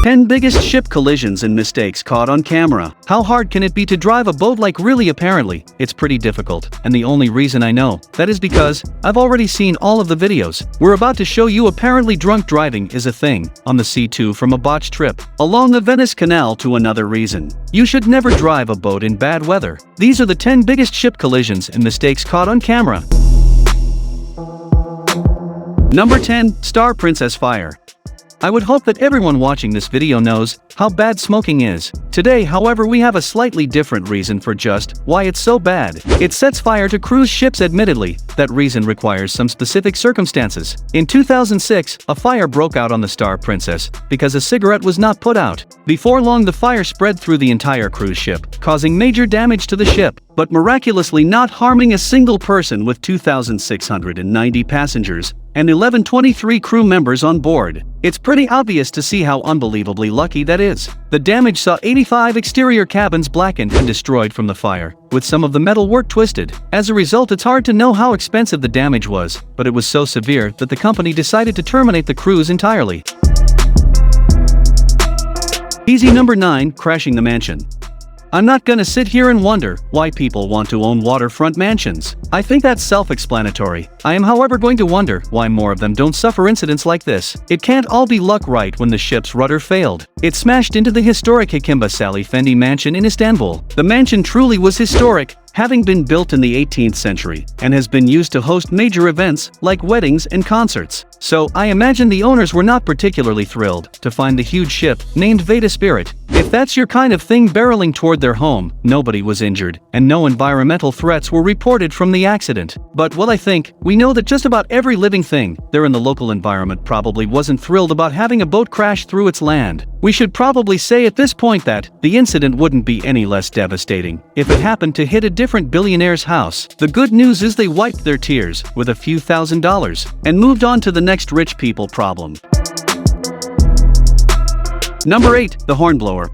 10 biggest ship collisions and mistakes caught on camera. How hard can it be to drive a boat? Like, really? Apparently, it's pretty difficult. And the only reason I know that is because I've already seen all of the videos. We're about to show you apparently drunk driving is a thing on the C2 from a botched trip along the Venice Canal to another reason. You should never drive a boat in bad weather. These are the 10 biggest ship collisions and mistakes caught on camera. Number 10. Star Princess Fire. I would hope that everyone watching this video knows how bad smoking is. Today, however, we have a slightly different reason for just why it's so bad. It sets fire to cruise ships. Admittedly, that reason requires some specific circumstances. In 2006, a fire broke out on the Star Princess because a cigarette was not put out. Before long, the fire spread through the entire cruise ship, causing major damage to the ship, but miraculously not harming a single person, with 2,690 passengers and 1,123 crew members on board. It's pretty obvious to see how unbelievably lucky that is. The damage saw 85 exterior cabins blackened and destroyed from the fire, with some of the metal work twisted. As a result, it's hard to know how expensive the damage was, but it was so severe that the company decided to terminate the cruise entirely. Easy. Number 9. Crashing the mansion. I'm not gonna sit here and wonder why people want to own waterfront mansions. I think that's self-explanatory. I am, however, going to wonder why more of them don't suffer incidents like this. It can't all be luck. Right when the ship's rudder failed, it smashed into the historic Hekimba Sally Fendi mansion in Istanbul. The mansion truly was historic, having been built in the 18th century, and has been used to host major events like weddings and concerts. So, I imagine the owners were not particularly thrilled to find the huge ship, named Veda Spirit. If that's your kind of thing, barreling toward their home, nobody was injured, and no environmental threats were reported from the accident. But well, I think we know that just about every living thing there in the local environment probably wasn't thrilled about having a boat crash through its land. We should probably say at this point that the incident wouldn't be any less devastating if it happened to hit a different billionaire's house. The good news is they wiped their tears with a few $1,000s and moved on to the next rich people problem. Number 8. The HornBlower.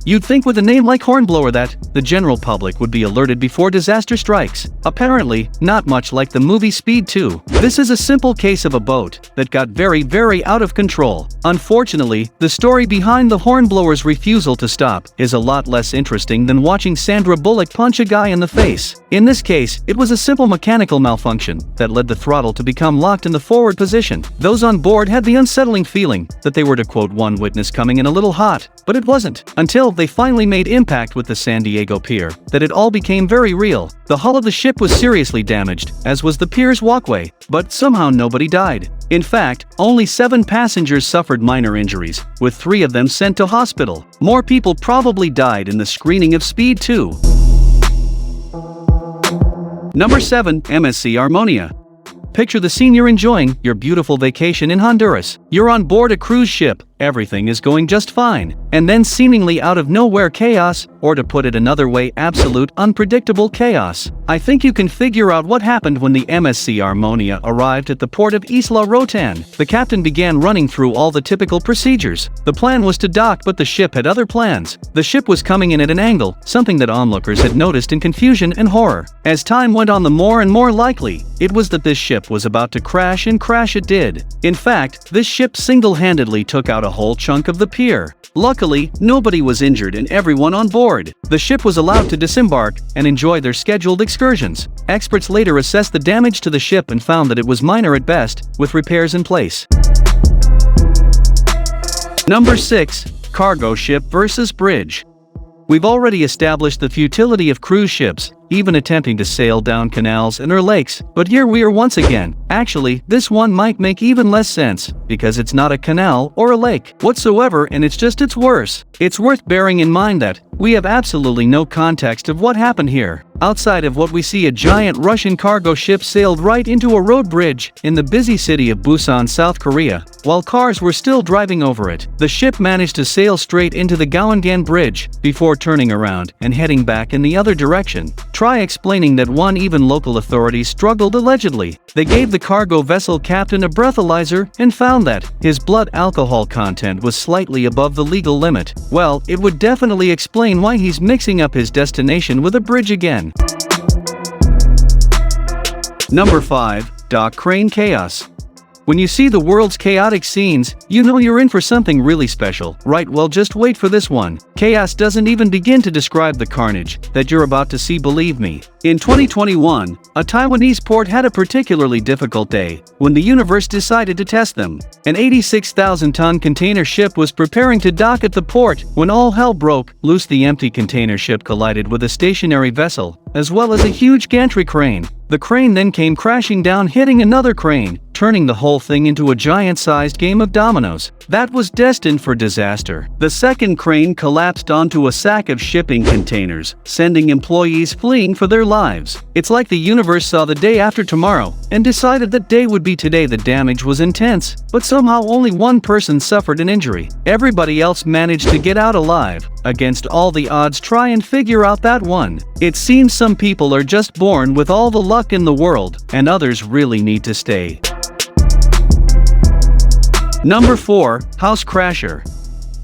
You'd think with a name like HornBlower that the general public would be alerted before disaster strikes. Apparently, not much like the movie Speed 2. This is a simple case of a boat that got very out of control. Unfortunately, the story behind the HornBlower's refusal to stop is a lot less interesting than watching Sandra Bullock punch a guy in the face. In this case, it was a simple mechanical malfunction that led the throttle to become locked in the forward position. Those on board had the unsettling feeling that they were, to quote one witness, coming in a little hot. But it wasn't until they finally made impact with the San Diego pier that it all became very real. The hull of the ship was seriously damaged, as was the pier's walkway, but somehow nobody died. In fact, only 7 passengers suffered minor injuries, with 3 of them sent to hospital. More people probably died in the screening of Speed 2. Number 7. MSC Armonia. Picture the scene: you're enjoying your beautiful vacation in Honduras. You're on board a cruise ship, everything is going just fine. And then seemingly out of nowhere, chaos, or to put it another way, absolute unpredictable chaos. I think you can figure out what happened when the MSC Armonia arrived at the port of Isla Rotan. The captain began running through all the typical procedures. The plan was to dock, but the ship had other plans. The ship was coming in at an angle, something that onlookers had noticed in confusion and horror. As time went on, the more and more likely it was that this ship was about to crash, and crash it did. In fact, this ship single-handedly took out a whole chunk of the pier. Luckily, nobody was injured and everyone on board. The ship was allowed to disembark and enjoy their scheduled excursions. Experts later assessed the damage to the ship and found that it was minor at best, with repairs in place. Number 6. Cargo ship versus bridge. We've already established the futility of cruise ships, even attempting to sail down canals and or lakes, but here we are once again. Actually, this one might make even less sense, because it's not a canal or a lake whatsoever, and it's worse. It's worth bearing in mind that we have absolutely no context of what happened here, outside of what we see: a giant Russian cargo ship sailed right into a road bridge in the busy city of Busan, South Korea, while cars were still driving over it. The ship managed to sail straight into the Gyeongan Bridge, before turning around and heading back in the other direction. Try explaining that one. Even local authorities struggled. Allegedly, they gave the cargo vessel captain a breathalyzer and found that his blood alcohol content was slightly above the legal limit. Well, it would definitely explain why he's mixing up his destination with a bridge again. Number 5. Dock crane chaos. When you see the world's chaotic scenes, you know you're in for something really special, right? Well, just wait for this one. Chaos doesn't even begin to describe the carnage that you're about to see, believe me. In 2021, a Taiwanese port had a particularly difficult day when the universe decided to test them. An 86,000-ton container ship was preparing to dock at the port when all hell broke loose. The empty container ship collided with a stationary vessel, as well as a huge gantry crane. The crane then came crashing down, hitting another crane, turning the whole thing into a giant-sized game of dominoes that was destined for disaster. The second crane collapsed onto a sack of shipping containers, sending employees fleeing for their lives. It's like the universe saw the day after tomorrow and decided that day would be today. The damage was intense, but somehow only one person suffered an injury. Everybody else managed to get out alive. Against all the odds, try and figure out that one. It seems some people are just born with all the luck in the world, and others really need to stay. Number 4. House Crasher.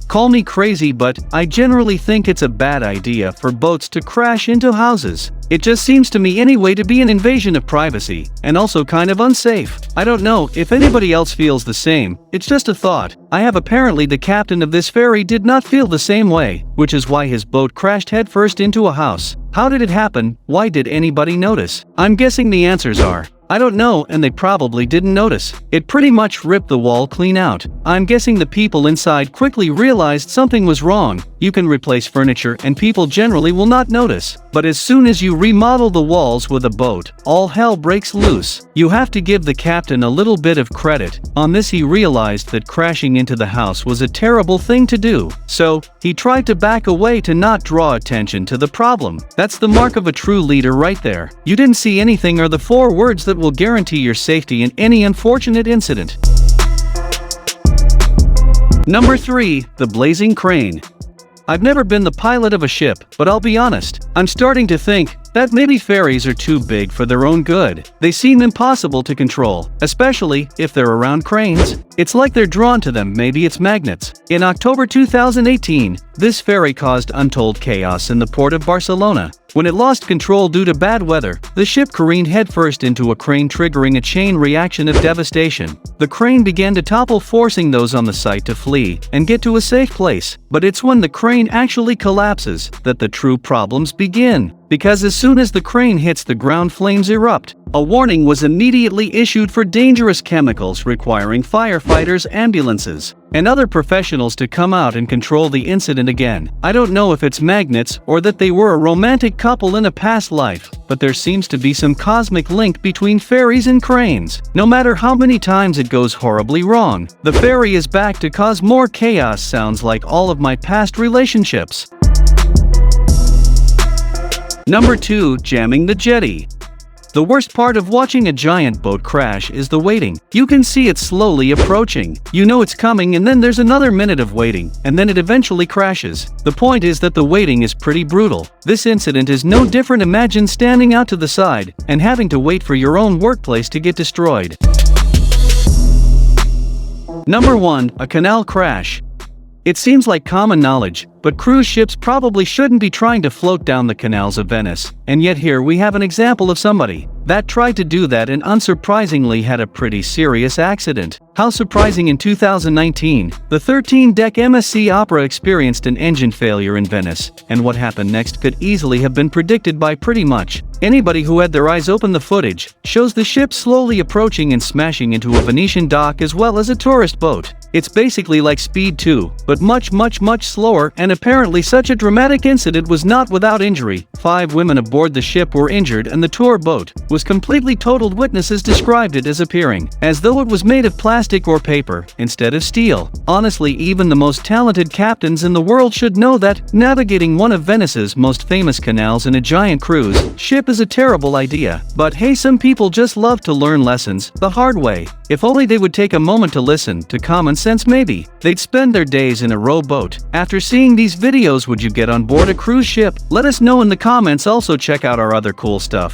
Call me crazy, but I generally think it's a bad idea for boats to crash into houses. It just seems to me anyway to be an invasion of privacy, and also kind of unsafe. I don't know if anybody else feels the same, it's just a thought. Apparently the captain of this ferry did not feel the same way, which is why his boat crashed headfirst into a house. How did it happen? Why did anybody notice? I'm guessing the answers are I don't know, and they probably didn't notice. It pretty much ripped the wall clean out. I'm guessing the people inside quickly realized something was wrong. You can replace furniture and people generally will not notice. But as soon as you remodel the walls with a boat, all hell breaks loose. You have to give the captain a little bit of credit. On this, he realized that crashing into the house was a terrible thing to do. So, he tried to back away to not draw attention to the problem. That's the mark of a true leader right there. You didn't see anything are the 4 words that will guarantee your safety in any unfortunate incident. Number 3. The Blazing Crane. I've never been the pilot of a ship, but I'll be honest, I'm starting to think that maybe ferries are too big for their own good. They seem impossible to control, especially if they're around cranes. It's like they're drawn to them, maybe it's magnets. In October 2018, this ferry caused untold chaos in the port of Barcelona. When it lost control due to bad weather, the ship careened headfirst into a crane, triggering a chain reaction of devastation. The crane began to topple, forcing those on the site to flee and get to a safe place. But it's when the crane actually collapses that the true problems begin. Because as soon as the crane hits the ground, flames erupt. A warning was immediately issued for dangerous chemicals, requiring firefighters, ambulances, and other professionals to come out and control the incident again. I don't know if it's magnets or that they were a romantic couple in a past life, but there seems to be some cosmic link between ferries and cranes. No matter how many times it goes horribly wrong, the ferry is back to cause more chaos. Sounds like all of my past relationships. Number 2. Jamming the jetty. The worst part of watching a giant boat crash is the waiting. You can see it slowly approaching. You know it's coming, and then there's another minute of waiting, and then it eventually crashes. The point is that the waiting is pretty brutal. This incident is no different. Imagine standing out to the side and having to wait for your own workplace to get destroyed. Number 1. A canal crash. It seems like common knowledge, but cruise ships probably shouldn't be trying to float down the canals of Venice, and yet here we have an example of somebody that tried to do that and unsurprisingly had a pretty serious accident. How surprising! In 2019, the 13-deck MSC Opera experienced an engine failure in Venice, and what happened next could easily have been predicted by pretty much anybody who had their eyes open. The footage shows the ship slowly approaching and smashing into a Venetian dock as well as a tourist boat. It's basically like Speed 2, but much slower, and apparently such a dramatic incident was not without injury. 5 women aboard the ship were injured and the tour boat was completely totaled. Witnesses described it as appearing as though it was made of plastic or paper instead of steel. Honestly, even the most talented captains in the world should know that navigating one of Venice's most famous canals in a giant cruise ship is a terrible idea. But hey, some people just love to learn lessons the hard way. If only they would take a moment to listen to common sense, maybe they'd spend their days in a rowboat. After seeing these videos, would you get on board a cruise ship? Let us know in the comments. Also check out our other cool stuff.